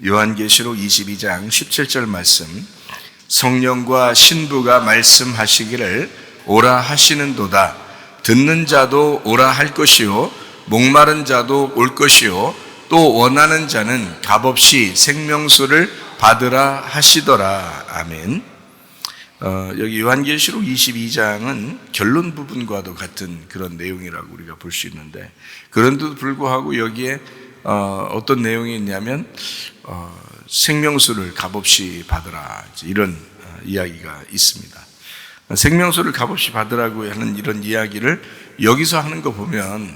요한계시록 22장 17절 말씀, 성령과 신부가 말씀하시기를 오라 하시는도다. 듣는 자도 오라 할 것이요 목마른 자도 올 것이요 또 원하는 자는 값없이 생명수를 받으라 하시더라. 아멘. 여기 요한계시록 22장은 결론 부분과도 같은 그런 내용이라고 우리가 볼 수 있는데, 그런데도 불구하고 여기에 어떤 내용이 있냐면 생명수를 값없이 받으라, 이런 이야기가 있습니다. 생명수를 값없이 받으라고 하는 이런 이야기를 여기서 하는 거 보면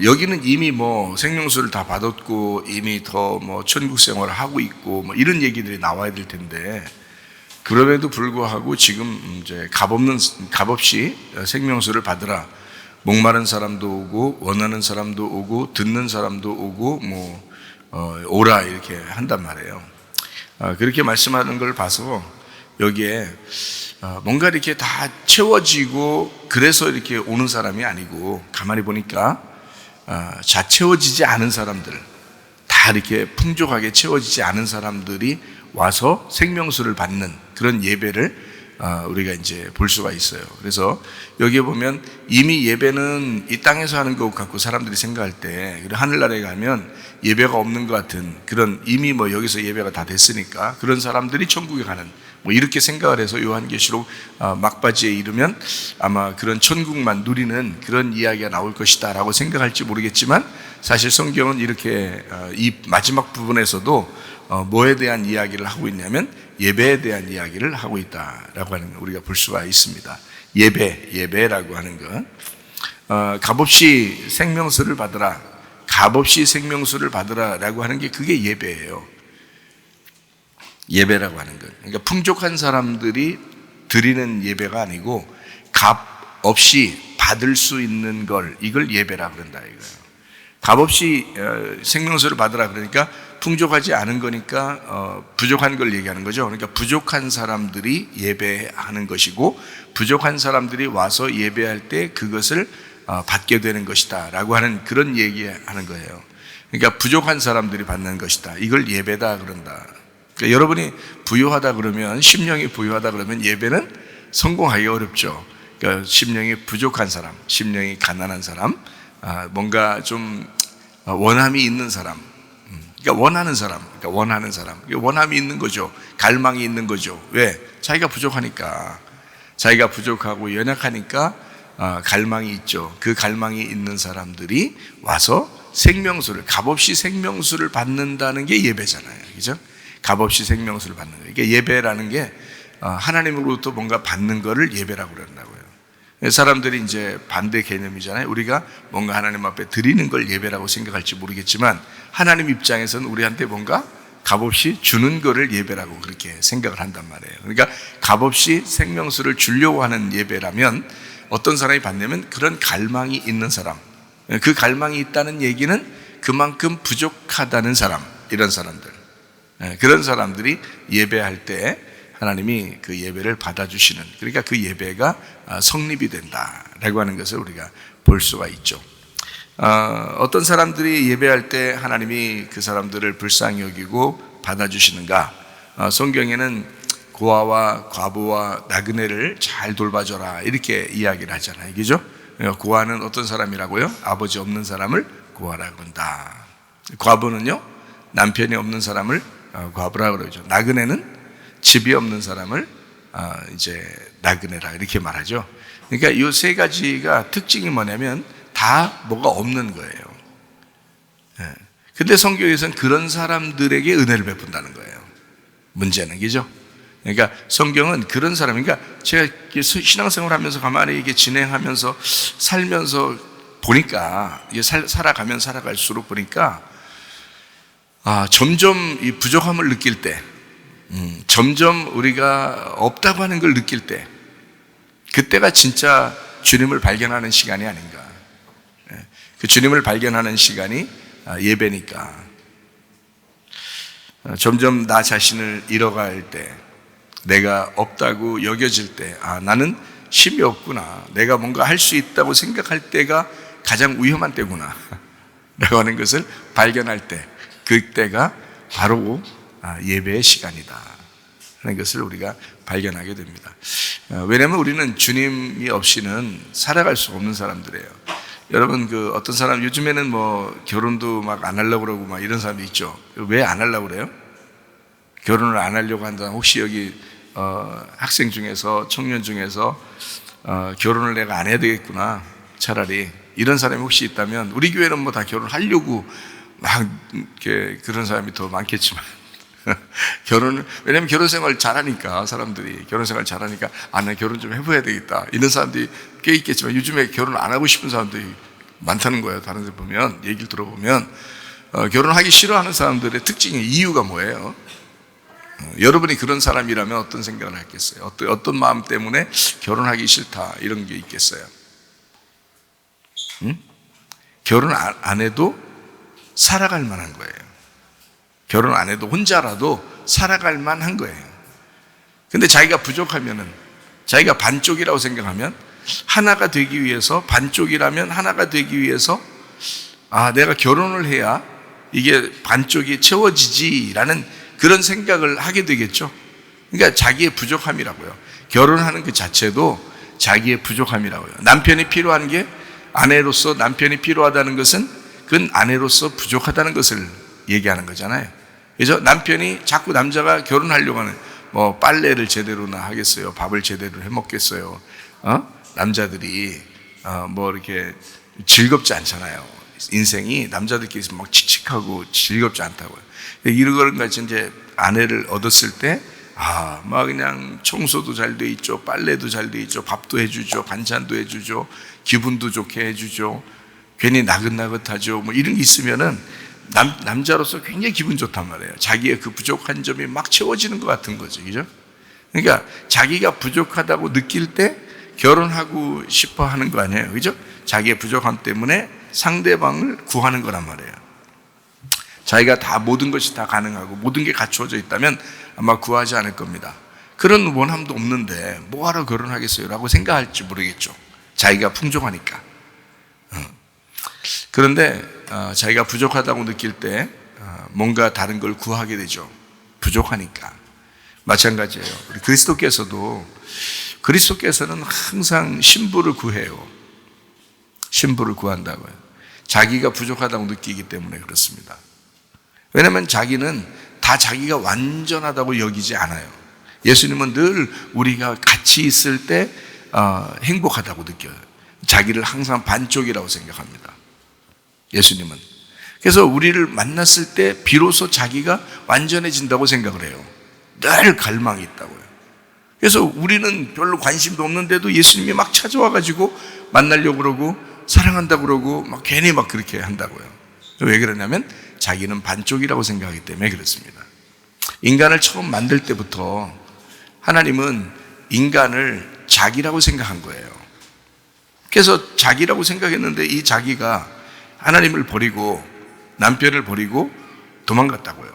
여기는 이미 생명수를 다 받았고 이미 더 천국 생활을 하고 있고 이런 얘기들이 나와야 될 텐데, 그럼에도 불구하고 지금 이제 값없이 생명수를 받으라. 목마른 사람도 오고 원하는 사람도 오고 듣는 사람도 오고 오라 이렇게 한단 말이에요. 그렇게 말씀하는 걸 봐서 여기에 뭔가 이렇게 다 채워지고 그래서 이렇게 오는 사람이 아니고, 가만히 보니까 다 채워지지 않은 사람들, 다 이렇게 풍족하게 채워지지 않은 사람들이 와서 생명수를 받는 그런 예배를 우리가 이제 볼 수가 있어요. 그래서 여기에 보면 이미 예배는 이 땅에서 하는 것 같고 사람들이 생각할 때, 하늘나라에 가면 예배가 없는 것 같은 그런, 이미 여기서 예배가 다 됐으니까 그런 사람들이 천국에 가는 이렇게 생각을 해서 요한계시록 막바지에 이르면 아마 그런 천국만 누리는 그런 이야기가 나올 것이다 라고 생각할지 모르겠지만, 사실 성경은 이렇게 이 마지막 부분에서도 뭐에 대한 이야기를 하고 있냐면 예배에 대한 이야기를 하고 있다라고 하는 걸 우리가 볼 수가 있습니다. 예배라고 하는 것, 값없이 생명수를 받으라, 값없이 생명수를 받으라라고 하는 게 그게 예배예요. 예배라고 하는 것, 그러니까 풍족한 사람들이 드리는 예배가 아니고 값없이 받을 수 있는 걸, 이걸 예배라고 그런다 이거예요. 값없이 생명수를 받으라 그러니까 풍족하지 않은 거니까 부족한 걸 얘기하는 거죠. 그러니까 부족한 사람들이 예배하는 것이고, 부족한 사람들이 와서 예배할 때 그것을 받게 되는 것이다 라고 하는 그런 얘기하는 거예요. 그러니까 부족한 사람들이 받는 것이다, 이걸 예배다 그런다. 그러니까 여러분이 부유하다 그러면, 심령이 부유하다 그러면 예배는 성공하기 어렵죠. 그러니까 심령이 부족한 사람, 심령이 가난한 사람, 뭔가 좀 원함이 있는 사람, 그러니까 원하는 사람, 원함이 있는 거죠. 갈망이 있는 거죠. 왜? 자기가 부족하니까, 자기가 부족하고 연약하니까 갈망이 있죠. 그 갈망이 있는 사람들이 와서 생명수를, 값없이 생명수를 받는다는 게 예배잖아요. 그죠? 값없이 생명수를 받는 거예요. 그러니까 예배라는 게 하나님으로부터 뭔가 받는 거를 예배라고 그런다고요. 사람들이 이제 반대 개념이잖아요. 우리가 뭔가 하나님 앞에 드리는 걸 예배라고 생각할지 모르겠지만, 하나님 입장에서는 우리한테 뭔가 값없이 주는 거를 예배라고 그렇게 생각을 한단 말이에요. 그러니까 값없이 생명수를 주려고 하는 예배라면 어떤 사람이 받냐면 그런 갈망이 있는 사람, 그 갈망이 있다는 얘기는 그만큼 부족하다는 사람, 이런 사람들, 그런 사람들이 예배할 때 하나님이 그 예배를 받아주시는, 그러니까 그 예배가 성립이 된다라고 하는 것을 우리가 볼 수가 있죠. 어떤 사람들이 예배할 때 하나님이 그 사람들을 불쌍히 여기고 받아주시는가? 성경에는 고아와 과부와 나그네를 잘 돌봐줘라 이렇게 이야기를 하잖아요. 그죠? 고아는 어떤 사람이라고요? 아버지 없는 사람을 고아라고 한다. 과부는요, 남편이 없는 사람을 과부라고 그러죠. 나그네는 집이 없는 사람을 이제 나그네라 이렇게 말하죠. 그러니까 이 세 가지가 특징이 뭐냐면 다 뭐가 없는 거예요. 근데 성경에서는 그런 사람들에게 은혜를 베푼다는 거예요. 문제는, 그죠? 그러니까 성경은 그런 사람, 그러니까 제가 신앙생활 하면서 가만히 이게 진행하면서 살면서 보니까, 이게 살아가면 살아갈수록 보니까 점점 이 부족함을 느낄 때, 점점 우리가 없다고 하는 걸 느낄 때, 그때가 진짜 주님을 발견하는 시간이 아닌가. 그 주님을 발견하는 시간이 예배니까. 점점 나 자신을 잃어갈 때, 내가 없다고 여겨질 때, 나는 힘이 없구나, 내가 뭔가 할 수 있다고 생각할 때가 가장 위험한 때구나 라고 하는 것을 발견할 때, 그때가 바로 예배의 시간이다 하는 것을 우리가 발견하게 됩니다. 왜냐하면 우리는 주님이 없이는 살아갈 수 없는 사람들이에요. 여러분, 어떤 사람 요즘에는 결혼도 막 안 하려고 그러고 막 이런 사람이 있죠. 왜 안 하려고 그래요? 결혼을 안 하려고 한다. 혹시 여기 학생 중에서, 청년 중에서 결혼을 내가 안 해야 되겠구나, 차라리 이런 사람이 혹시 있다면, 우리 교회는 다 결혼하려고 막 그런 사람이 더 많겠지만 왜냐면 결혼 생활 잘하니까, 사람들이 결혼 생활 잘하니까 나 결혼 좀 해봐야 되겠다 이런 사람들이 꽤 있겠지만, 요즘에 결혼 안 하고 싶은 사람들이 많다는 거예요. 다른 데 보면, 얘기를 들어보면 결혼하기 싫어하는 사람들의 특징이, 이유가 뭐예요? 여러분이 그런 사람이라면 어떤 생각을 하겠어요? 어떤 마음 때문에 결혼하기 싫다 이런 게 있겠어요? 결혼 안 해도 살아갈 만한 거예요. 결혼 안 해도 혼자라도 살아갈 만한 거예요. 근데 자기가 부족하면은, 자기가 반쪽이라고 생각하면, 하나가 되기 위해서, 반쪽이라면 하나가 되기 위해서 내가 결혼을 해야 이게 반쪽이 채워지지라는 그런 생각을 하게 되겠죠. 그러니까 자기의 부족함이라고요. 결혼하는 그 자체도 자기의 부족함이라고요. 남편이 필요한 게, 아내로서 남편이 필요하다는 것은 그건 아내로서 부족하다는 것을 얘기하는 거잖아요. 그래서 남편이 자꾸, 남자가 결혼하려고 하는, 빨래를 제대로나 하겠어요? 밥을 제대로 해 먹겠어요? 남자들이 이렇게 즐겁지 않잖아요. 인생이 남자들끼리 막 칙칙하고 즐겁지 않다고요. 이런 걸 같이 이제 아내를 얻었을 때, 막 그냥 청소도 잘 돼 있죠, 빨래도 잘 돼 있죠, 밥도 해주죠, 반찬도 해주죠, 기분도 좋게 해주죠, 괜히 나긋나긋하죠. 이런 게 있으면은 남자로서 굉장히 기분 좋단 말이에요. 자기의 그 부족한 점이 막 채워지는 것 같은 거죠. 그죠? 그러니까 자기가 부족하다고 느낄 때 결혼하고 싶어 하는 거 아니에요. 그죠? 자기의 부족함 때문에 상대방을 구하는 거란 말이에요. 자기가 다, 모든 것이 다 가능하고 모든 게 갖추어져 있다면 아마 구하지 않을 겁니다. 그런 원함도 없는데 뭐하러 결혼하겠어요? 라고 생각할지 모르겠죠. 자기가 풍족하니까. 그런데 자기가 부족하다고 느낄 때 뭔가 다른 걸 구하게 되죠. 부족하니까. 마찬가지예요. 우리 그리스도께서는 항상 신부를 구해요. 신부를 구한다고요. 자기가 부족하다고 느끼기 때문에 그렇습니다. 왜냐하면 자기는 다 자기가 완전하다고 여기지 않아요. 예수님은 늘 우리가 같이 있을 때 행복하다고 느껴요. 자기를 항상 반쪽이라고 생각합니다. 예수님은. 그래서 우리를 만났을 때 비로소 자기가 완전해진다고 생각을 해요. 늘 갈망이 있다고요. 그래서 우리는 별로 관심도 없는데도 예수님이 막 찾아와가지고 만나려고 그러고 사랑한다고 그러고 막 괜히 막 그렇게 한다고요. 왜 그러냐면 자기는 반쪽이라고 생각하기 때문에 그렇습니다. 인간을 처음 만들 때부터 하나님은 인간을 자기라고 생각한 거예요. 그래서 자기라고 생각했는데, 이 자기가 하나님을 버리고 남편을 버리고 도망갔다고요.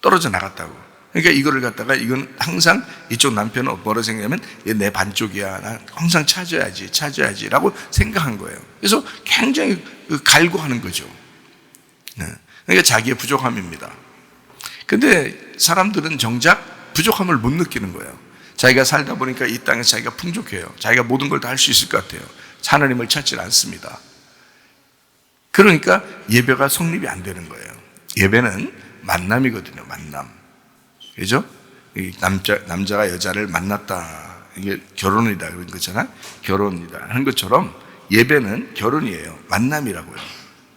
떨어져 나갔다고. 그러니까 이거를 갖다가, 이건 항상 이쪽 남편은 뭐라고 생각하면, 얘 내 반쪽이야, 나 항상 찾아야지 라고 생각한 거예요. 그래서 굉장히 갈구하는 거죠. 그러니까 자기의 부족함입니다. 근데 사람들은 정작 부족함을 못 느끼는 거예요. 자기가 살다 보니까 이 땅에서 자기가 풍족해요. 자기가 모든 걸 다 할 수 있을 것 같아요. 하나님을 찾지 않습니다. 그러니까 예배가 성립이 안 되는 거예요. 예배는 만남이거든요. 만남. 그죠? 남자가 여자를 만났다, 이게 결혼이다 그런 거잖아. 결혼이다 하는 것처럼 예배는 결혼이에요. 만남이라고요.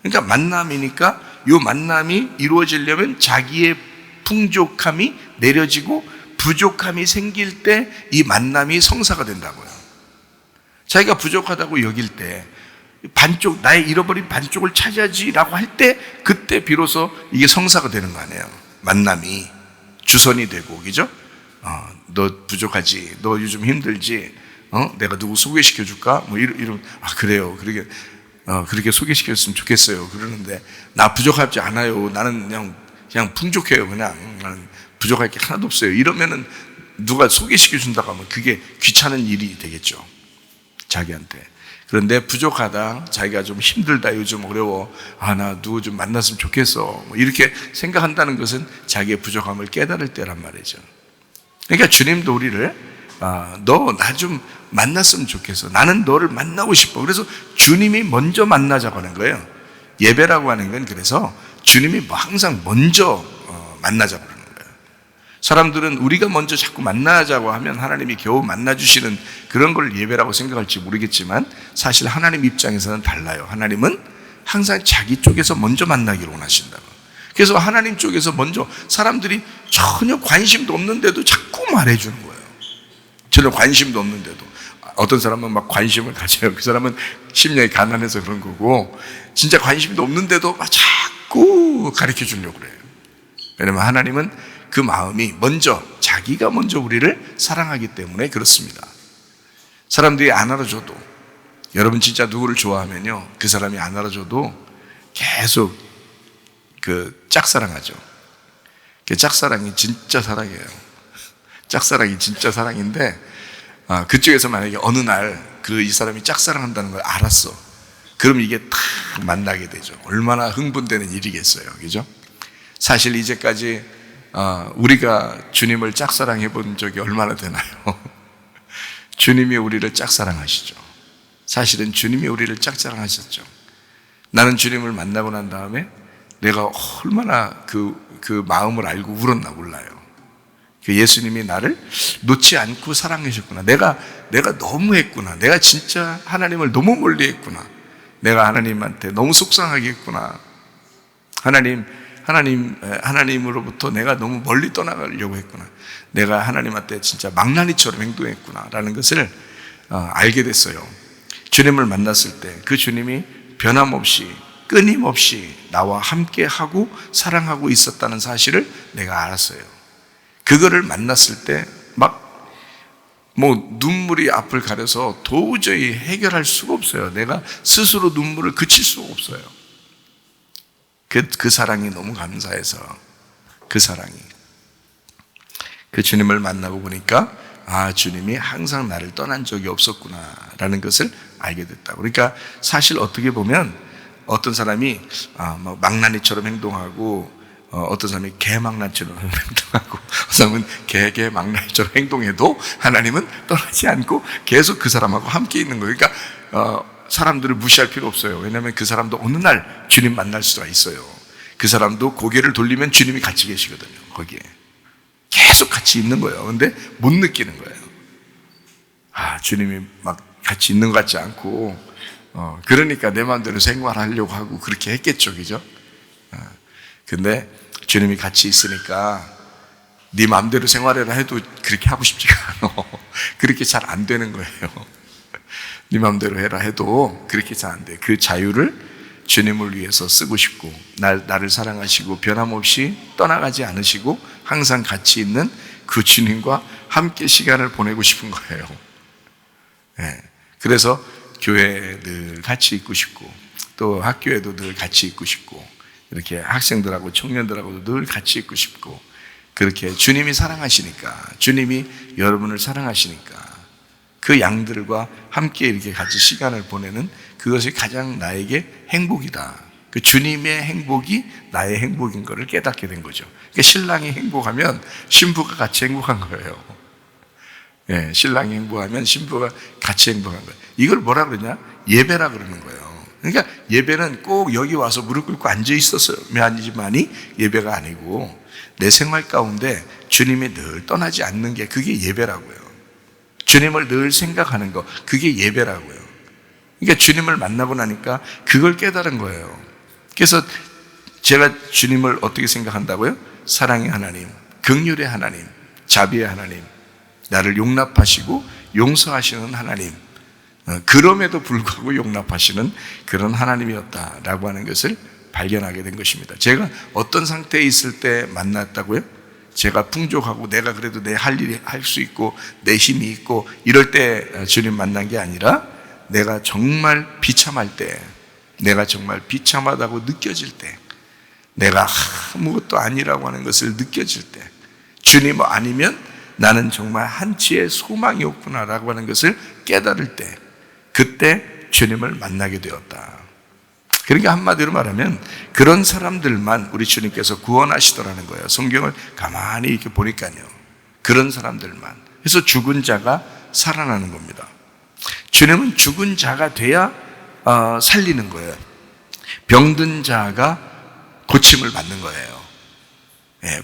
그러니까 만남이니까 이 만남이 이루어지려면 자기의 풍족함이 내려지고 부족함이 생길 때 이 만남이 성사가 된다고요. 자기가 부족하다고 여길 때, 반쪽, 나의 잃어버린 반쪽을 찾아야지라고 할 때, 그때 비로소 이게 성사가 되는 거 아니에요. 만남이 주선이 되고, 그죠? 너 부족하지, 너 요즘 힘들지, 내가 누구 소개시켜 줄까? 이런, 그래요. 그렇게 소개시켰으면 좋겠어요. 그러는데, 나 부족하지 않아요. 나는 그냥 풍족해요. 나는 부족할 게 하나도 없어요. 이러면은 누가 소개시켜 준다고 하면 그게 귀찮은 일이 되겠죠. 자기한테. 그런데 부족하다, 자기가 좀 힘들다, 요즘 어려워, 나 누구 좀 만났으면 좋겠어, 이렇게 생각한다는 것은 자기의 부족함을 깨달을 때란 말이죠. 그러니까 주님도 우리를 너 나 좀 만났으면 좋겠어, 나는 너를 만나고 싶어, 그래서 주님이 먼저 만나자고 하는 거예요. 예배라고 하는 건 그래서 주님이 항상 먼저 만나자고 하는 거예요. 사람들은 우리가 먼저 자꾸 만나자고 하면 하나님이 겨우 만나주시는 그런 걸 예배라고 생각할지 모르겠지만 사실 하나님 입장에서는 달라요. 하나님은 항상 자기 쪽에서 먼저 만나기를 원하신다고. 그래서 하나님 쪽에서 먼저, 사람들이 전혀 관심도 없는데도 자꾸 말해주는 거예요. 전혀 관심도 없는데도. 어떤 사람은 막 관심을 가져요. 그 사람은 심령이 가난해서 그런 거고, 진짜 관심도 없는데도 막 자꾸 가르쳐 주려고 그래요. 왜냐면 하나님은 그 마음이 먼저, 자기가 먼저 우리를 사랑하기 때문에 그렇습니다. 사람들이 안 알아줘도, 여러분 진짜 누구를 좋아하면요, 그 사람이 안 알아줘도 계속 짝사랑하죠. 그 짝사랑이 진짜 사랑이에요. 짝사랑이 진짜 사랑인데, 그쪽에서 만약에 어느 날 이 사람이 짝사랑한다는 걸 알았어. 그럼 이게 탁 만나게 되죠. 얼마나 흥분되는 일이겠어요. 그죠? 사실 이제까지 우리가 주님을 짝사랑해 본 적이 얼마나 되나요? 주님이 우리를 짝사랑하시죠. 사실은 주님이 우리를 짝사랑하셨죠. 나는 주님을 만나고 난 다음에 내가 얼마나 그 마음을 알고 울었나 몰라요. 예수님이 나를 놓지 않고 사랑하셨구나. 내가 너무했구나. 내가 진짜 하나님을 너무 멀리했구나. 내가 하나님한테 너무 속상하게 했구나. 하나님으로부터 내가 너무 멀리 떠나가려고 했구나. 내가 하나님한테 진짜 망나니처럼 행동했구나 라는 것을 알게 됐어요. 주님을 만났을 때 그 주님이 변함없이 끊임없이 나와 함께하고 사랑하고 있었다는 사실을 내가 알았어요. 그거를 만났을 때 눈물이 앞을 가려서 도저히 해결할 수가 없어요. 내가 스스로 눈물을 그칠 수가 없어요. 그 사랑이 너무 감사해서, 그 사랑이. 그 주님을 만나고 보니까 주님이 항상 나를 떠난 적이 없었구나라는 것을 알게 됐다. 그러니까 사실 어떻게 보면 어떤 사람이 망나니처럼 행동하고, 어떤 사람이 개망나니처럼 행동하고, 어떤 사람은 개망나니처럼 행동해도 하나님은 떠나지 않고 계속 그 사람하고 함께 있는 거예요. 그러니까 사람들을 무시할 필요 없어요. 왜냐하면 그 사람도 어느 날 주님 만날 수가 있어요. 그 사람도 고개를 돌리면 주님이 같이 계시거든요. 거기에 계속 같이 있는 거예요. 그런데 못 느끼는 거예요. 주님이 막 같이 있는 것 같지 않고, 그러니까 내 마음대로 생활하려고 하고 그렇게 했겠죠. 그죠? 근데 주님이 같이 있으니까 네 마음대로 생활해라 해도 그렇게 하고 싶지가 않아. 그렇게 잘 안 되는 거예요. 네 마음대로 해라 해도 그렇게 잘 안 돼. 그 자유를 주님을 위해서 쓰고 싶고, 나를 사랑하시고 변함없이 떠나가지 않으시고 항상 같이 있는 그 주님과 함께 시간을 보내고 싶은 거예요. 그래서 교회에 늘 같이 있고 싶고, 또 학교에도 늘 같이 있고 싶고, 이렇게 학생들하고 청년들하고도 늘 같이 있고 싶고, 그렇게 주님이 사랑하시니까, 주님이 여러분을 사랑하시니까 그 양들과 함께 이렇게 같이 시간을 보내는 그것이 가장 나에게 행복이다. 그 주님의 행복이 나의 행복인 것을 깨닫게 된 거죠. 그러니까 신랑이 행복하면 신부가 같이 행복한 거예요. 신랑이 행복하면 신부가 같이 행복한 거예요. 이걸 뭐라 그러냐? 예배라 그러는 거예요. 그러니까 예배는 꼭 여기 와서 무릎 꿇고 앉아 있었으면만이 예배가 아니고, 내 생활 가운데 주님이 늘 떠나지 않는 게 그게 예배라고요. 주님을 늘 생각하는 거, 그게 예배라고요. 그러니까 주님을 만나고 나니까 그걸 깨달은 거예요. 그래서 제가 주님을 어떻게 생각한다고요? 사랑의 하나님, 긍휼의 하나님, 자비의 하나님, 나를 용납하시고 용서하시는 하나님, 그럼에도 불구하고 용납하시는 그런 하나님이었다라고 하는 것을 발견하게 된 것입니다. 제가 어떤 상태에 있을 때 만났다고요? 제가 풍족하고 내가 그래도 내 할 일이 할 수 있고 내 힘이 있고 이럴 때 주님 만난 게 아니라, 내가 정말 비참할 때, 내가 정말 비참하다고 느껴질 때, 내가 아무것도 아니라고 하는 것을 느껴질 때, 주님 아니면 나는 정말 한치의 소망이 없구나라고 하는 것을 깨달을 때, 그때 주님을 만나게 되었다. 그러니까 한마디로 말하면 그런 사람들만 우리 주님께서 구원하시더라는 거예요. 성경을 가만히 이렇게 보니까요. 그런 사람들만. 그래서 죽은 자가 살아나는 겁니다. 주님은 죽은 자가 돼야 살리는 거예요. 병든 자가 고침을 받는 거예요.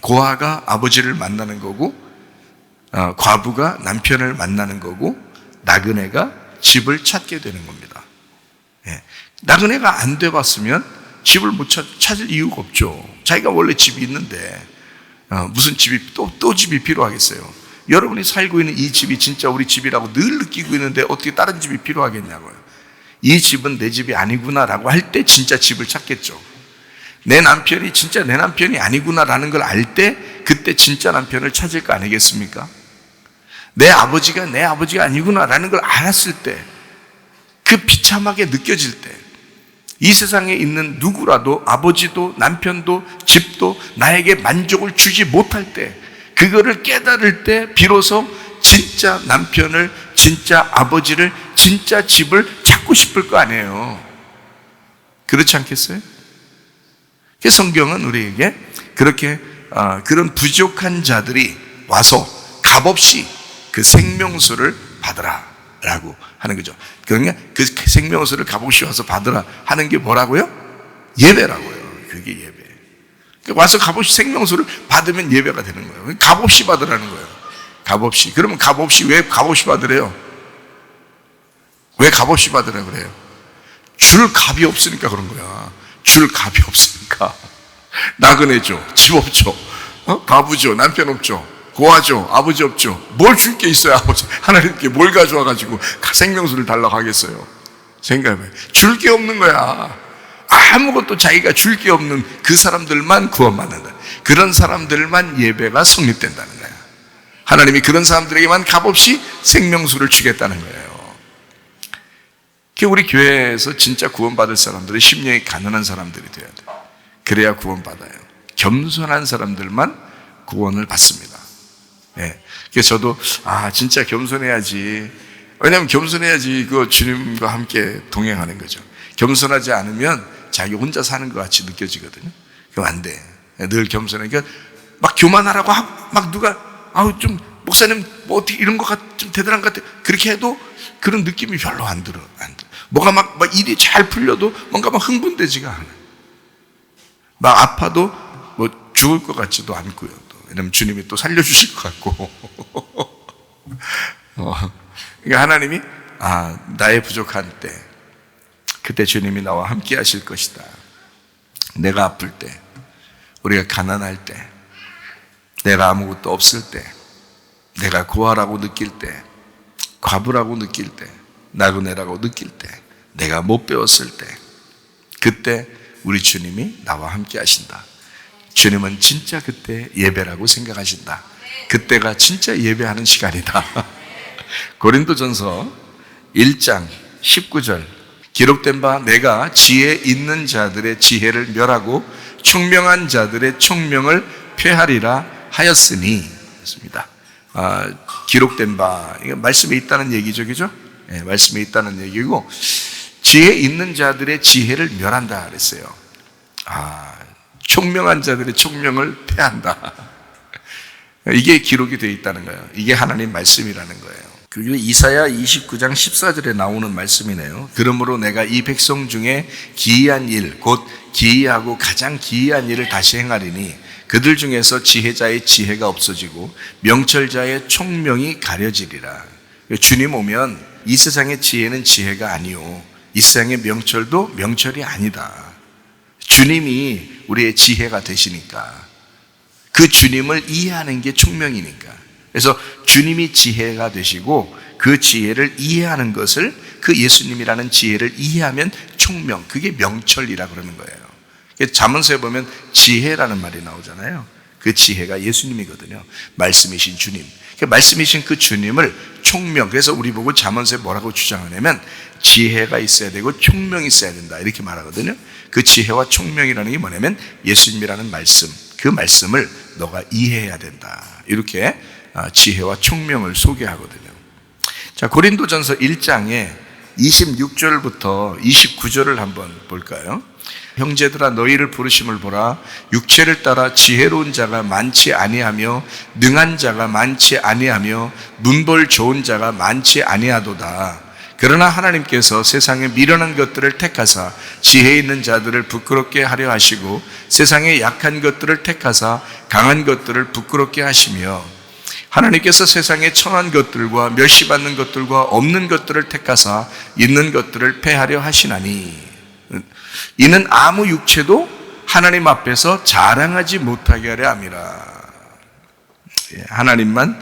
고아가 아버지를 만나는 거고, 과부가 남편을 만나는 거고, 나그네가 집을 찾게 되는 겁니다. 나그네가 안 돼봤으면 집을 못 찾을 이유가 없죠. 자기가 원래 집이 있는데 무슨 집이 또 집이 필요하겠어요. 여러분이 살고 있는 이 집이 진짜 우리 집이라고 늘 느끼고 있는데 어떻게 다른 집이 필요하겠냐고요. 이 집은 내 집이 아니구나라고 할 때 진짜 집을 찾겠죠. 내 남편이 진짜 내 남편이 아니구나라는 걸 알 때 그때 진짜 남편을 찾을 거 아니겠습니까? 내 아버지가 내 아버지가 아니구나라는 걸 알았을 때, 그 비참하게 느껴질 때, 이 세상에 있는 누구라도 아버지도 남편도 집도 나에게 만족을 주지 못할 때, 그거를 깨달을 때 비로소 진짜 남편을, 진짜 아버지를, 진짜 집을 찾고 싶을 거 아니에요. 그렇지 않겠어요? 성경은 우리에게 그렇게 그런 부족한 자들이 와서 값없이 그 생명수를 받으라 라고 하는 거죠. 그러니까 그 생명수를 값없이 와서 받으라 하는 게 뭐라고요? 예배라고요. 그게 예배. 와서 값없이 생명수를 받으면 예배가 되는 거예요. 값없이 받으라는 거예요. 값없이. 그러면 값없이 왜 값없이 받으래요? 왜 값없이 받으라 그래요? 줄 값이 없으니까 그런 거야. 줄 값이 없으니까. 나그네죠. 집 없죠. 과부죠. 남편 없죠. 고아죠. 아버지 없죠. 뭘 줄 게 있어요, 아버지. 하나님께 뭘 가져와가지고 생명수를 달라고 하겠어요. 생각해봐요. 줄 게 없는 거야. 아무것도 자기가 줄 게 없는 그 사람들만 구원받는다. 그런 사람들만 예배가 성립된다는 거야. 하나님이 그런 사람들에게만 값없이 생명수를 주겠다는 거예요. 우리 교회에서 진짜 구원받을 사람들은 심령이 가난한 사람들이 돼야 돼. 그래야 구원받아요. 겸손한 사람들만 구원을 받습니다. 그래서 저도 진짜 겸손해야지. 왜냐하면 겸손해야지 그 주님과 함께 동행하는 거죠. 겸손하지 않으면 자기 혼자 사는 것 같이 느껴지거든요. 그럼 안 돼. 늘 겸손해. 그러니까 막 교만하라고 하고 막 누가 좀 목사님 뭐 어떻게 이런 것 좀 대단한 것 같아. 그렇게 해도 그런 느낌이 별로 안 들어. 뭐가 막 일이 잘 풀려도 뭔가 막 흥분되지가 않아. 막 아파도 뭐 죽을 것 같지도 않고요. 왜냐면 주님이 또 살려주실 것 같고. 그러니까 하나님이 나의 부족한 때, 그때 주님이 나와 함께 하실 것이다. 내가 아플 때, 우리가 가난할 때, 내가 아무것도 없을 때, 내가 고아라고 느낄 때, 과부라고 느낄 때, 나그네라고 느낄 때, 내가 못 배웠을 때, 그때 우리 주님이 나와 함께 하신다. 주님은 진짜 그때 예배라고 생각하신다. 그때가 진짜 예배하는 시간이다. 고린도전서 1장 19절 기록된 바 내가 지혜 있는 자들의 지혜를 멸하고 총명한 자들의 총명을 폐하리라 하였으니 했습니다. 기록된 바, 이거 말씀에 있다는 얘기죠, 그죠? 말씀에 있다는 얘기고, 지혜 있는 자들의 지혜를 멸한다 그랬어요. 총명한 자들의 총명을 폐한다. 이게 기록이 되어 있다는 거예요. 이게 하나님 말씀이라는 거예요. 그리고 이사야 29장 14절에 나오는 말씀이네요. 그러므로 내가 이 백성 중에 기이한 일, 곧 기이하고 가장 기이한 일을 다시 행하리니 그들 중에서 지혜자의 지혜가 없어지고 명철자의 총명이 가려지리라. 주님 오면 이 세상의 지혜는 지혜가 아니요, 이 세상의 명철도 명철이 아니다. 주님이 우리의 지혜가 되시니까, 그 주님을 이해하는 게 총명이니까. 그래서 주님이 지혜가 되시고 그 지혜를 이해하는 것을, 그 예수님이라는 지혜를 이해하면 총명, 그게 명철이라 그러는 거예요. 잠언서에 보면 지혜라는 말이 나오잖아요. 그 지혜가 예수님이거든요. 말씀이신 주님. 말씀이신 그 주님을 총명, 그래서 우리 보고 잠언서에 뭐라고 주장하냐면 지혜가 있어야 되고 총명이 있어야 된다, 이렇게 말하거든요. 그 지혜와 총명이라는 게 뭐냐면 예수님이라는 말씀, 그 말씀을 너가 이해해야 된다, 이렇게 지혜와 총명을 소개하거든요. 자, 고린도전서 1장에 26절부터 29절을 한번 볼까요? 형제들아 너희를 부르심을 보라. 육체를 따라 지혜로운 자가 많지 아니하며 능한 자가 많지 아니하며 문벌 좋은 자가 많지 아니하도다. 그러나 하나님께서 세상에 미련한 것들을 택하사 지혜 있는 자들을 부끄럽게 하려 하시고 세상에 약한 것들을 택하사 강한 것들을 부끄럽게 하시며 하나님께서 세상에 천한 것들과 멸시받는 것들과 없는 것들을 택하사 있는 것들을 패하려 하시나니 이는 아무 육체도 하나님 앞에서 자랑하지 못하게 하려 함이라. 하나님만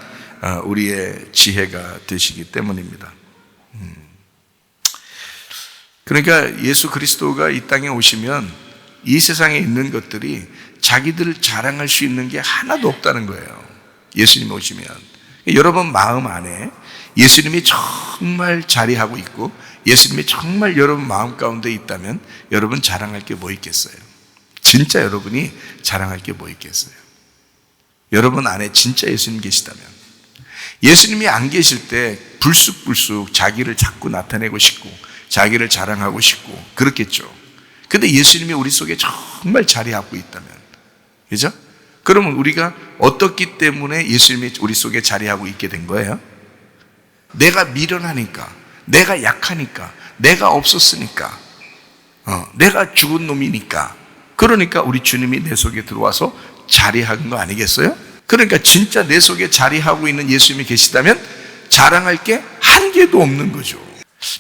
우리의 지혜가 되시기 때문입니다. 그러니까 예수 그리스도가 이 땅에 오시면 이 세상에 있는 것들이 자기들을 자랑할 수 있는 게 하나도 없다는 거예요. 예수님 오시면 여러분 마음 안에 예수님이 정말 자리하고 있고 예수님이 정말 여러분 마음 가운데 있다면 여러분 자랑할 게 뭐 있겠어요? 진짜 여러분이 자랑할 게 뭐 있겠어요? 여러분 안에 진짜 예수님 계시다면 예수님이 안 계실 때 불쑥불쑥 자기를 자꾸 나타내고 싶고 자기를 자랑하고 싶고 그렇겠죠. 근데 예수님이 우리 속에 정말 자리하고 있다면, 그죠? 그러면 우리가 어떻기 때문에 예수님이 우리 속에 자리하고 있게 된 거예요? 내가 미련하니까, 내가 약하니까, 내가 없었으니까, 내가 죽은 놈이니까, 그러니까 우리 주님이 내 속에 들어와서 자리한 거 아니겠어요? 그러니까 진짜 내 속에 자리하고 있는 예수님이 계시다면 자랑할 게 한 개도 없는 거죠.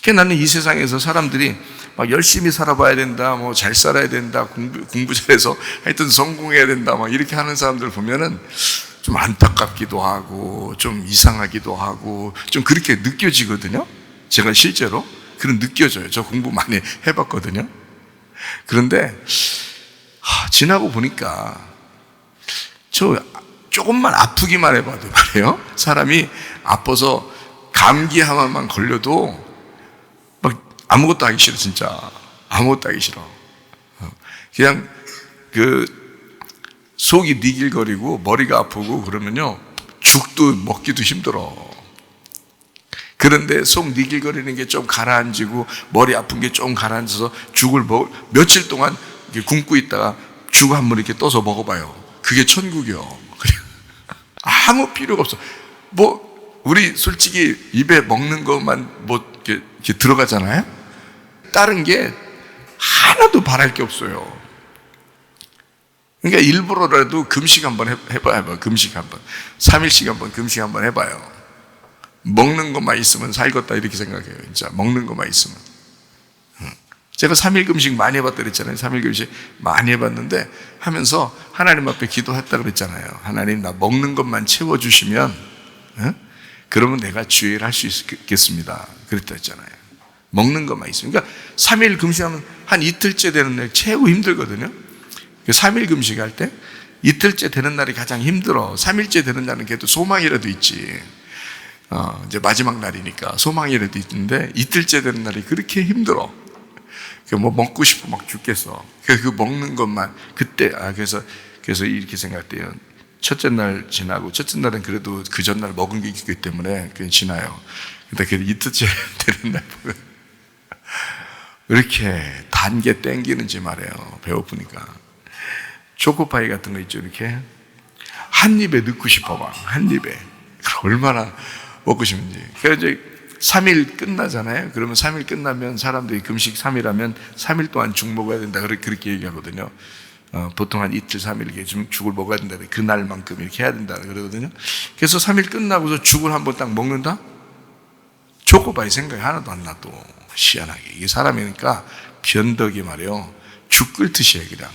그러니까 나는 이 세상에서 사람들이 막 열심히 살아봐야 된다, 뭐 잘 살아야 된다, 공부 잘해서 하여튼 성공해야 된다, 막 이렇게 하는 사람들 보면은 좀 안타깝기도 하고, 좀 이상하기도 하고, 좀 그렇게 느껴지거든요. 제가 실제로 그런 느껴져요. 저 공부 많이 해봤거든요. 그런데 지나고 보니까 저 조금만 아프기만 해봐도 말이에요. 사람이 아파서 감기 하나만 걸려도 막 아무것도 하기 싫어, 진짜. 아무것도 하기 싫어. 그냥 속이 니길거리고 머리가 아프고 그러면요, 죽도 먹기도 힘들어. 그런데 속 니길거리는 게 좀 가라앉고 머리 아픈 게 좀 가라앉아서 죽을 며칠 동안 굶고 있다가 죽 한 번 이렇게 떠서 먹어봐요. 그게 천국이요. 아무 필요가 없어. 우리 솔직히 입에 먹는 것만 이렇게 들어가잖아요? 다른 게 하나도 바랄 게 없어요. 그러니까 일부러라도 금식 한번 해봐요. 금식 한번. 3일씩 한번 금식 한번 해봐요. 먹는 것만 있으면 살겠다 이렇게 생각해요. 진짜 먹는 것만 있으면. 제가 3일 금식 많이 해봤다 그랬잖아요. 3일 금식 많이 해봤는데 하면서 하나님 앞에 기도했다 그랬잖아요. 하나님, 나 먹는 것만 채워주시면 그러면 내가 주의를 할 수 있겠습니다. 그랬다 했잖아요. 먹는 것만 있으면. 그러니까 3일 금식하면 한 이틀째 되는 날 최고 힘들거든요. 3일 금식할 때 이틀째 되는 날이 가장 힘들어. 3일째 되는 날은 그래도 소망이라도 있지. 이제 마지막 날이니까 소망이라도 있는데 이틀째 되는 날이 그렇게 힘들어. 뭐 먹고 싶어 막 죽겠어. 그 먹는 것만 그때 그래서 이렇게 생각돼요. 첫째 날 지나고, 첫째 날은 그래도 그 전날 먹은 게 있기 때문에 그냥 지나요. 근데 그 이틀째 되는 날 보면 이렇게 단 게 땡기는지 말이에요. 배고프니까. 초코파이 같은 거 있죠. 이렇게 한 입에 넣고 싶어 막. 한 입에. 얼마나 먹고 싶은지. 그래서 이제 3일 끝나잖아요. 그러면 3일 끝나면 사람들이 금식 3일 하면 3일 동안 죽 먹어야 된다. 그렇게 얘기하거든요. 보통 한 이틀, 3일 이렇게 죽을 먹어야 된다. 그날만큼 이렇게 해야 된다. 그러거든요. 그래서 3일 끝나고서 죽을 한번 딱 먹는다? 초코바이 생각이 하나도 안 나, 또. 희한하게. 이게 사람이니까 변덕이 말이에요. 죽 끓듯이 해, 그냥.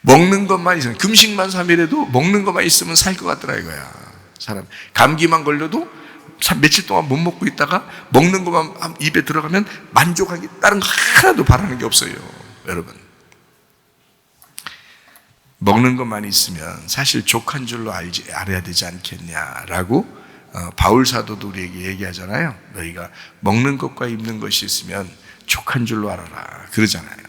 먹는 것만 있으면, 금식만 3일 해도 먹는 것만 있으면 살 것 같더라, 이거야. 사람. 감기만 걸려도 며칠 동안 못 먹고 있다가 먹는 것만 입에 들어가면 만족하기 다른 거 하나도 바라는 게 없어요, 여러분. 먹는 것만 있으면 사실 족한 줄로 알아야 되지 않겠냐라고 바울 사도도 우리에게 얘기하잖아요. 너희가 먹는 것과 입는 것이 있으면 족한 줄로 알아라 그러잖아요.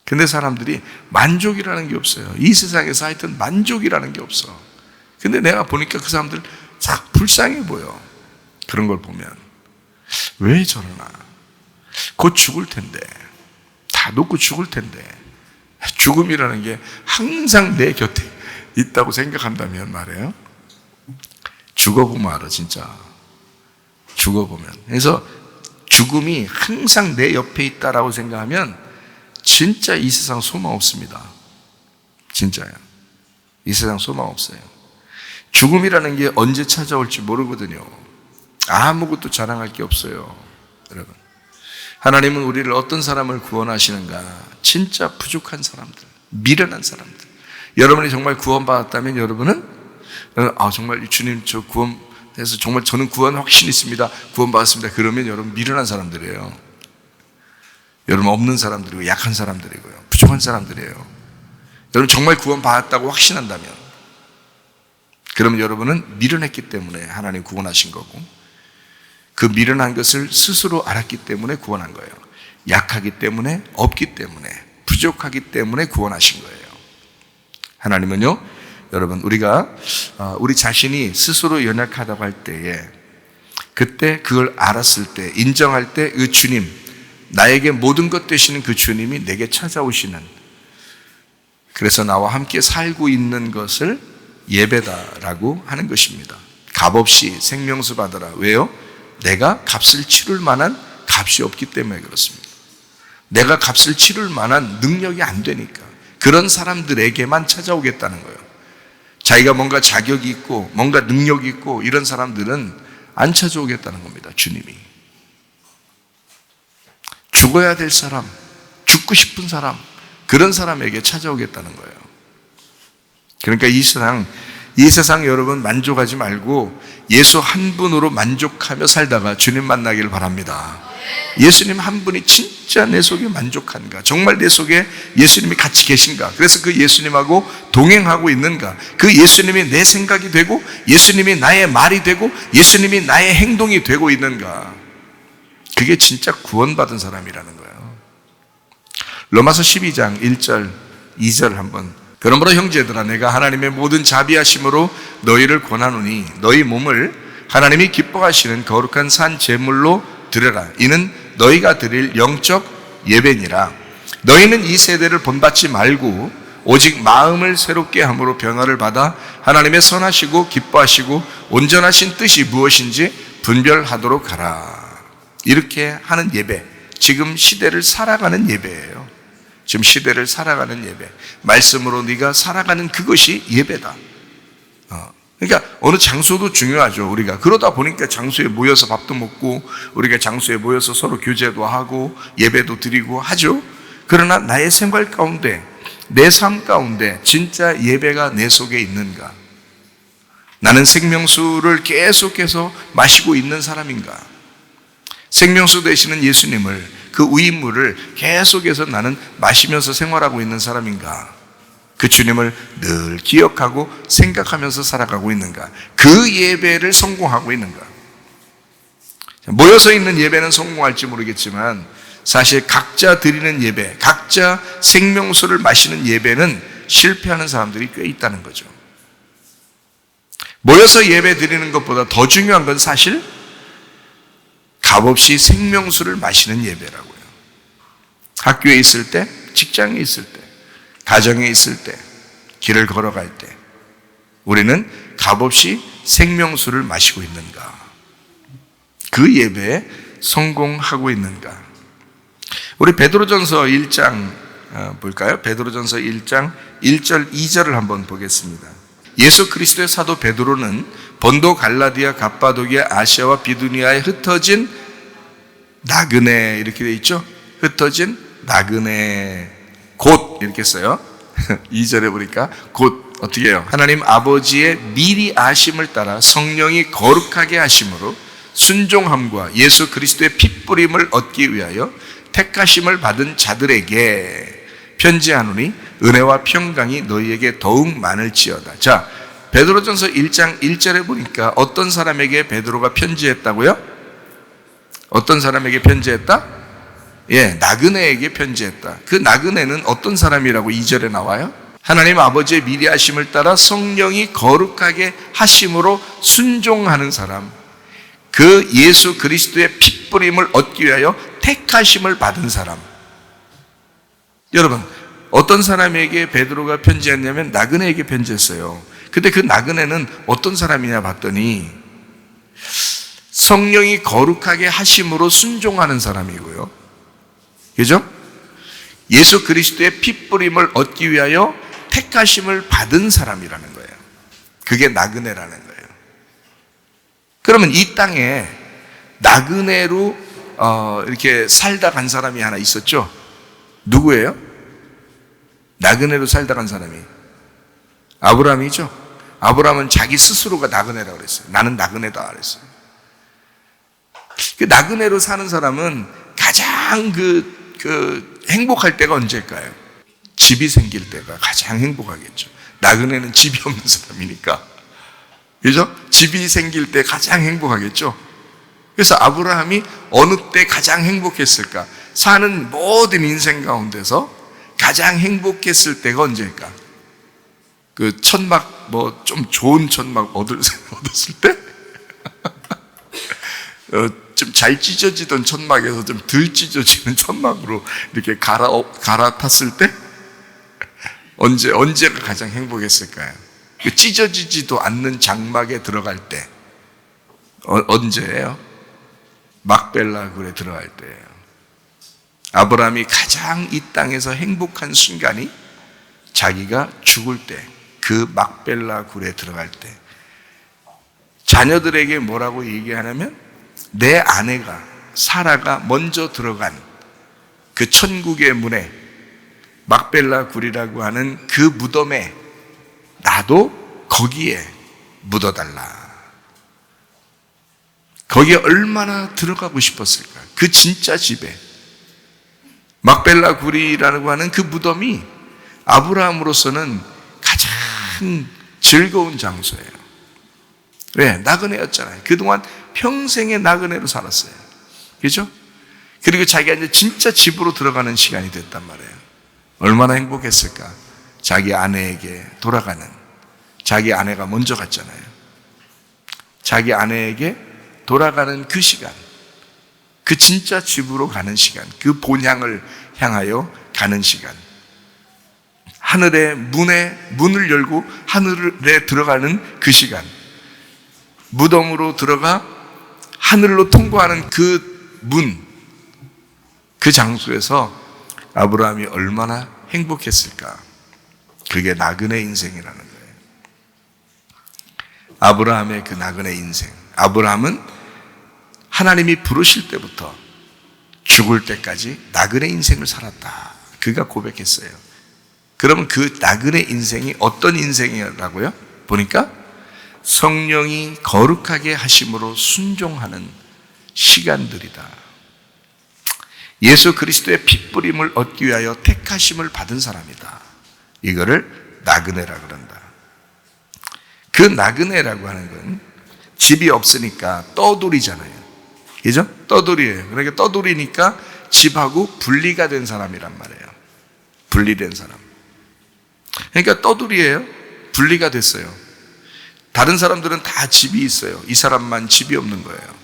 근데 사람들이 만족이라는 게 없어요. 이 세상에서 하여튼 만족이라는 게 없어. 근데 내가 보니까 그 사람들 참 불쌍해 보여. 그런 걸 보면. 왜 저러나? 곧 죽을 텐데. 다 놓고 죽을 텐데. 죽음이라는 게 항상 내 곁에 있다고 생각한다면 말이에요. 죽어보면 알아, 진짜. 죽어보면. 그래서 죽음이 항상 내 옆에 있다라고 생각하면 진짜 이 세상 소망 없습니다. 진짜요. 이 세상 소망 없어요. 죽음이라는 게 언제 찾아올지 모르거든요. 아무것도 자랑할 게 없어요. 여러분, 하나님은 우리를 어떤 사람을 구원하시는가? 진짜 부족한 사람들, 미련한 사람들. 여러분이 정말 구원받았다면 여러분은 정말 주님 저 구원해서 정말 저는 구원 확신 있습니다, 구원받았습니다, 그러면 여러분 미련한 사람들이에요. 여러분 없는 사람들이고 약한 사람들이고요, 부족한 사람들이에요. 여러분 정말 구원받았다고 확신한다면 그러면 여러분은 미련했기 때문에 하나님 구원하신 거고, 그 미련한 것을 스스로 알았기 때문에 구원한 거예요. 약하기 때문에, 없기 때문에, 부족하기 때문에 구원하신 거예요. 하나님은요, 여러분, 우리 자신이 스스로 연약하다고 할 때에, 그때 그걸 알았을 때, 인정할 때 그 주님, 나에게 모든 것 되시는 그 주님이 내게 찾아오시는, 그래서 나와 함께 살고 있는 것을 예배다라고 하는 것입니다. 값없이 생명수 받아라. 왜요? 내가 값을 치를 만한 값이 없기 때문에 그렇습니다. 내가 값을 치를 만한 능력이 안 되니까 그런 사람들에게만 찾아오겠다는 거예요. 자기가 뭔가 자격이 있고 뭔가 능력이 있고 이런 사람들은 안 찾아오겠다는 겁니다. 주님이. 죽어야 될 사람, 죽고 싶은 사람, 그런 사람에게 찾아오겠다는 거예요. 그러니까 이 세상 여러분 만족하지 말고 예수 한 분으로 만족하며 살다가 주님 만나기를 바랍니다. 예수님 한 분이 진짜 내 속에 만족한가? 정말 내 속에 예수님이 같이 계신가? 그래서 그 예수님하고 동행하고 있는가? 그 예수님이 내 생각이 되고 예수님이 나의 말이 되고 예수님이 나의 행동이 되고 있는가? 그게 진짜 구원받은 사람이라는 거예요. 로마서 12장 1절 2절 한번. 그러므로 형제들아, 내가 하나님의 모든 자비하심으로 너희를 권하노니 너희 몸을 하나님이 기뻐하시는 거룩한 산 제물로 드려라. 이는 너희가 드릴 영적 예배니라. 너희는 이 세대를 본받지 말고 오직 마음을 새롭게 함으로 변화를 받아 하나님의 선하시고 기뻐하시고 온전하신 뜻이 무엇인지 분별하도록 하라. 이렇게 하는 예배, 지금 시대를 살아가는 예배예요. 지금 시대를 살아가는 예배, 말씀으로 네가 살아가는 그것이 예배다. 그러니까 어느 장소도 중요하죠. 우리가 그러다 보니까 장소에 모여서 밥도 먹고 우리가 장소에 모여서 서로 교제도 하고 예배도 드리고 하죠. 그러나 나의 생활 가운데, 내 삶 가운데 진짜 예배가 내 속에 있는가? 나는 생명수를 계속해서 마시고 있는 사람인가? 생명수 되시는 예수님을, 그 우인물을 계속해서 나는 마시면서 생활하고 있는 사람인가? 그 주님을 늘 기억하고 생각하면서 살아가고 있는가? 그 예배를 성공하고 있는가? 모여서 있는 예배는 성공할지 모르겠지만 사실 각자 드리는 예배, 각자 생명수를 마시는 예배는 실패하는 사람들이 꽤 있다는 거죠. 모여서 예배 드리는 것보다 더 중요한 건 사실 값없이 생명수를 마시는 예배라고요. 학교에 있을 때, 직장에 있을 때, 가정에 있을 때, 길을 걸어갈 때 우리는 값없이 생명수를 마시고 있는가? 그 예배에 성공하고 있는가? 우리 베드로전서 1장 볼까요? 베드로전서 1장 1절 2절을 한번 보겠습니다. 예수 그리스도의 사도 베드로는 본도, 갈라디아, 갑바도기아, 아시아와 비두니아에 흩어진 나그네, 이렇게 되어 있죠? 흩어진 나그네 곧, 이렇게 써요. 2절에 보니까 곧 어떻게 해요? 하나님 아버지의 미리 아심을 따라 성령이 거룩하게 하심으로 순종함과 예수 그리스도의 핏부림을 얻기 위하여 택하심을 받은 자들에게 편지하노니 은혜와 평강이 너희에게 더욱 많을지어다. 자, 베드로전서 1장 1절에 보니까 어떤 사람에게 베드로가 편지했다고요? 어떤 사람에게 편지했다? 나그네에게 편지했다. 그 나그네는 어떤 사람이라고 2절에 나와요? 하나님 아버지의 미리 하심을 따라 성령이 거룩하게 하심으로 순종하는 사람, 그 예수 그리스도의 핏 핏부림을 얻기 위하여 택하심을 받은 사람. 여러분, 어떤 사람에게 베드로가 편지했냐면 나그네에게 편지했어요. 근데 그 나그네는 어떤 사람이냐 봤더니 성령이 거룩하게 하심으로 순종하는 사람이고요. 그죠? 예수 그리스도의 핏부림을 얻기 위하여 택하심을 받은 사람이라는 거예요. 그게 나그네라는 거예요. 그러면 이 땅에 나그네로 이렇게 살다 간 사람이 하나 있었죠? 누구예요? 나그네로 살다 간 사람이 아브라함이죠. 아브라함은 자기 스스로가 나그네라고 그랬어요. 나는 나그네다 그랬어요. 그 나그네로 사는 사람은 가장 행복할 때가 언제일까요? 집이 생길 때가 가장 행복하겠죠. 나그네는 집이 없는 사람이니까. 그죠? 집이 생길 때 가장 행복하겠죠. 그래서 아브라함이 어느 때 가장 행복했을까? 사는 모든 인생 가운데서 가장 행복했을 때가 언제일까? 그 천막, 좀 좋은 천막 얻었을 때? 좀 잘 찢어지던 천막에서 좀 덜 찢어지는 천막으로 이렇게 갈아탔을 때? 언제가 가장 행복했을까요? 그 찢어지지도 않는 장막에 들어갈 때. 언제예요? 막벨라 굴에 들어갈 때예요. 아브라함이 가장 이 땅에서 행복한 순간이 자기가 죽을 때, 그 막벨라 굴에 들어갈 때. 자녀들에게 뭐라고 얘기하냐면 내 아내가 사라가 먼저 들어간 그 천국의 문에 막벨라 굴이라고 하는 그 무덤에 나도 거기에 묻어달라. 거기에 얼마나 들어가고 싶었을까? 그 진짜 집에 막벨라 굴이라고 하는 그 무덤이 아브라함으로서는 가장 즐거운 장소예요. 왜? 나그네였잖아요. 그동안 평생의 나그네로 살았어요. 그죠? 그리고 자기가 이제 진짜 집으로 들어가는 시간이 됐단 말이에요. 얼마나 행복했을까? 자기 아내에게 돌아가는, 자기 아내가 먼저 갔잖아요. 자기 아내에게 돌아가는 그 시간, 그 진짜 집으로 가는 시간, 그 본향을 향하여 가는 시간, 하늘의 문을 열고 하늘에 들어가는 그 시간, 무덤으로 들어가 하늘로 통과하는 그 문, 그 장소에서 아브라함이 얼마나 행복했을까? 그게 나그네 인생이라는 거예요. 아브라함의 그 나그네 인생. 아브라함은 하나님이 부르실 때부터 죽을 때까지 나그네 인생을 살았다. 그가 고백했어요. 그러면 그 나그네 인생이 어떤 인생이라고요? 보니까 성령이 거룩하게 하심으로 순종하는 시간들이다. 예수 그리스도의 핏부림을 얻기 위하여 택하심을 받은 사람이다. 이거를 나그네라 그런다. 그 나그네라고 하는 건 집이 없으니까 떠돌이잖아요. 그죠? 떠돌이에요. 그러니까 떠돌이니까 집하고 분리가 된 사람이란 말이에요. 분리된 사람. 그러니까 떠돌이에요. 분리가 됐어요. 다른 사람들은 다 집이 있어요. 이 사람만 집이 없는 거예요.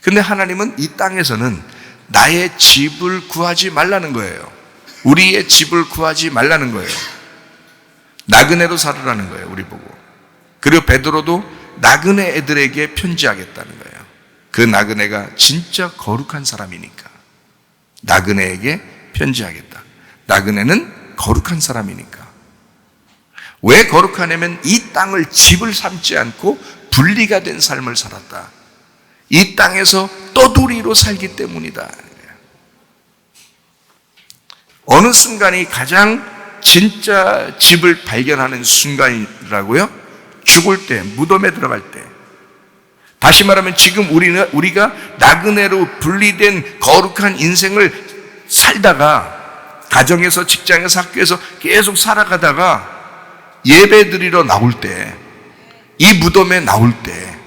근데 하나님은 이 땅에서는 나의 집을 구하지 말라는 거예요. 우리의 집을 구하지 말라는 거예요. 나그네로 살으라는 거예요. 우리 보고. 그리고 베드로도 나그네 애들에게 편지하겠다는 거예요. 그 나그네가 진짜 거룩한 사람이니까 나그네에게 편지하겠다. 나그네는 거룩한 사람이니까. 왜 거룩하냐면 이 땅을 집을 삼지 않고 분리가 된 삶을 살았다. 이 땅에서 떠돌이로 살기 때문이다. 어느 순간이 가장 진짜 집을 발견하는 순간이라고요? 죽을 때, 무덤에 들어갈 때. 다시 말하면 지금 우리가 나그네로 분리된 거룩한 인생을 살다가 가정에서, 직장에서, 학교에서 계속 살아가다가 예배 드리러 나올 때, 이 무덤에 나올 때,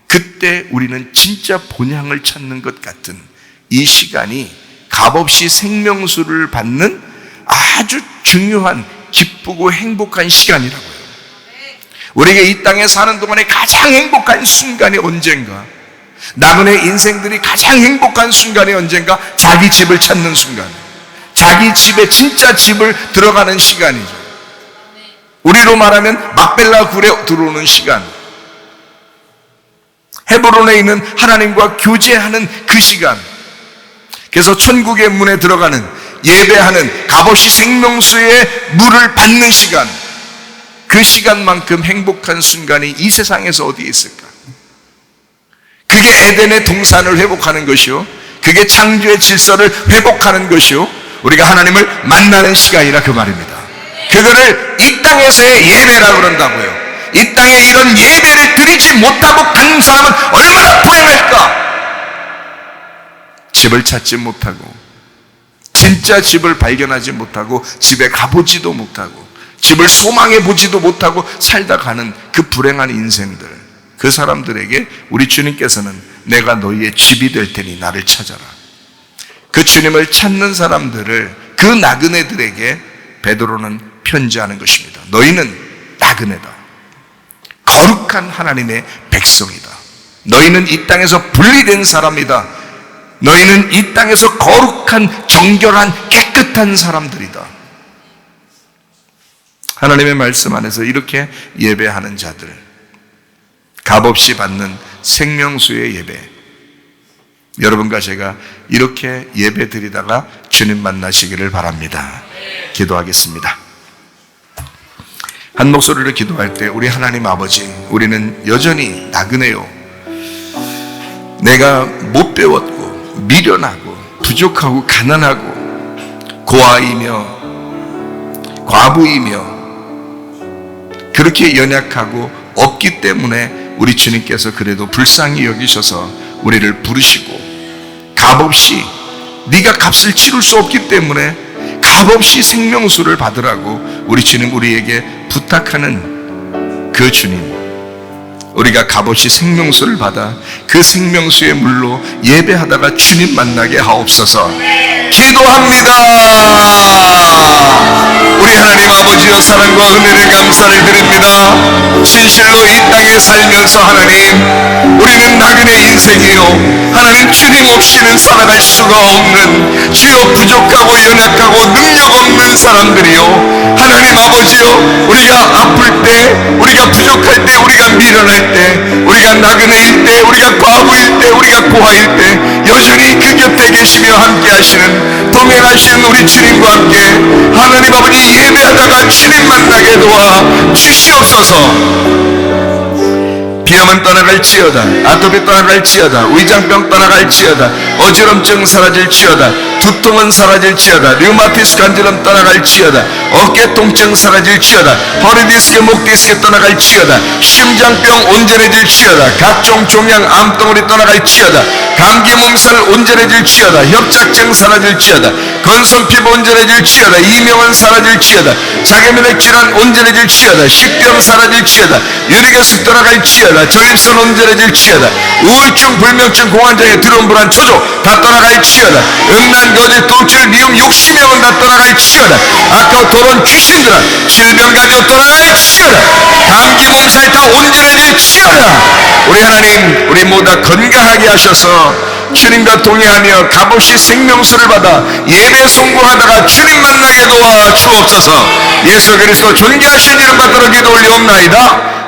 그때 우리는 진짜 본향을 찾는 것 같은 이 시간이 값없이 생명수를 받는 아주 중요한 기쁘고 행복한 시간이라고요. 우리가 이 땅에 사는 동안에 가장 행복한 순간이 언젠가? 나그네 인생들이 가장 행복한 순간이 언젠가 자기 집을 찾는 순간, 자기 집에 진짜 집을 들어가는 시간이죠. 우리로 말하면 막벨라 굴에 들어오는 시간, 헤브론에 있는 하나님과 교제하는 그 시간. 그래서 천국의 문에 들어가는, 예배하는, 값없이 생명수의 물을 받는 시간, 그 시간만큼 행복한 순간이 이 세상에서 어디에 있을까? 그게 에덴의 동산을 회복하는 것이요, 그게 창조의 질서를 회복하는 것이요, 우리가 하나님을 만나는 시간이라 그 말입니다. 그거를 이 땅에서의 예배라고 그런다고요. 이 땅에 이런 예배를 드리지 못하고 가는 사람은 얼마나 불행할까? 집을 찾지 못하고, 진짜 집을 발견하지 못하고, 집에 가보지도 못하고, 집을 소망해 보지도 못하고 살다 가는 그 불행한 인생들, 그 사람들에게 우리 주님께서는 내가 너희의 집이 될 테니 나를 찾아라. 그 주님을 찾는 사람들을, 그 나그네들에게 베드로는 편지하는 것입니다. 너희는 나그네다. 거룩한 하나님의 백성이다. 너희는 이 땅에서 분리된 사람이다. 너희는 이 땅에서 거룩한, 정결한, 깨끗한 사람들이다. 하나님의 말씀 안에서 이렇게 예배하는 자들, 값없이 받는 생명수의 예배, 여러분과 제가 이렇게 예배 드리다가 주님 만나시기를 바랍니다. 기도하겠습니다. 한 목소리로 기도할 때, 우리 하나님 아버지, 우리는 여전히 나그네요. 내가 못 배웠고 미련하고 부족하고 가난하고 고아이며 과부이며 그렇게 연약하고 없기 때문에 우리 주님께서 그래도 불쌍히 여기셔서 우리를 부르시고, 값없이, 네가 값을 치를 수 없기 때문에 값없이 생명수를 받으라고 우리 주님 우리에게 부탁하는 그 주님, 우리가 값없이 생명수를 받아 그 생명수의 물로 예배하다가 주님 만나게 하옵소서. 기도합니다. 우리 하나님 아버지여, 사랑과 은혜를 감사를 드립니다. 진실로 이 땅에 살면서 하나님, 우리는 나그네 인생이요, 하나님 주님 없이는 살아갈 수가 없는, 주여 부족하고 연약하고 능력 없는 사람들이요, 하나님 아버지요, 우리가 아플 때, 우리가 부족할 때, 우리가 미련할 때, 우리가 나그네일 때, 우리가 과부일 때, 우리가 고아일 때 여전히 그 곁에 계시며 함께 하시는, 동행하시는 우리 주님과 함께 하나님 아버지 예배하다가 주님 만나게 도와 주시옵소서. 비염은 떠나갈지어다, 아토피 떠나갈지어다, 위장병 떠나갈지어다, 어지럼증 사라질지어다, 두통은 사라질지어다, 류마티스 간질염 떠나갈지어다, 어깨 통증 사라질지어다, 허리 디스크, 목 디스크 떠나갈지어다, 심장병 온전해질지어다, 각종 종양 암덩어리 떠나갈지어다, 감기 몸살 온전해질지어다, 협착증 사라질지어다, 건선 피부 온전해질지어다, 이명은 사라질지어다, 자기면역 질환 온전해질지어다, 식병 사라질지어다, 유리결석 떠나갈지어다, 전립선 온전해질지어다, 우울증, 불면증, 공황장애, 두려움, 불안, 초조 다 떠나갈지어다, 음란, 거짓, 도출, 미움, 욕심형은 다 떠나갈지어다, 아까 더러운 귀신들아, 질병 가지고 떠나갈지어다, 감기 몸살 다 온전해질지어다. 우리 하나님, 우리 모두 다 건강하게 하셔서 주님과 동행하며 값없이 생명수를 받아 예배 송구하다가 주님 만나게 도와 주옵소서. 예수 그리스도 존귀하신 이름 받들어 기도 올리옵나이다.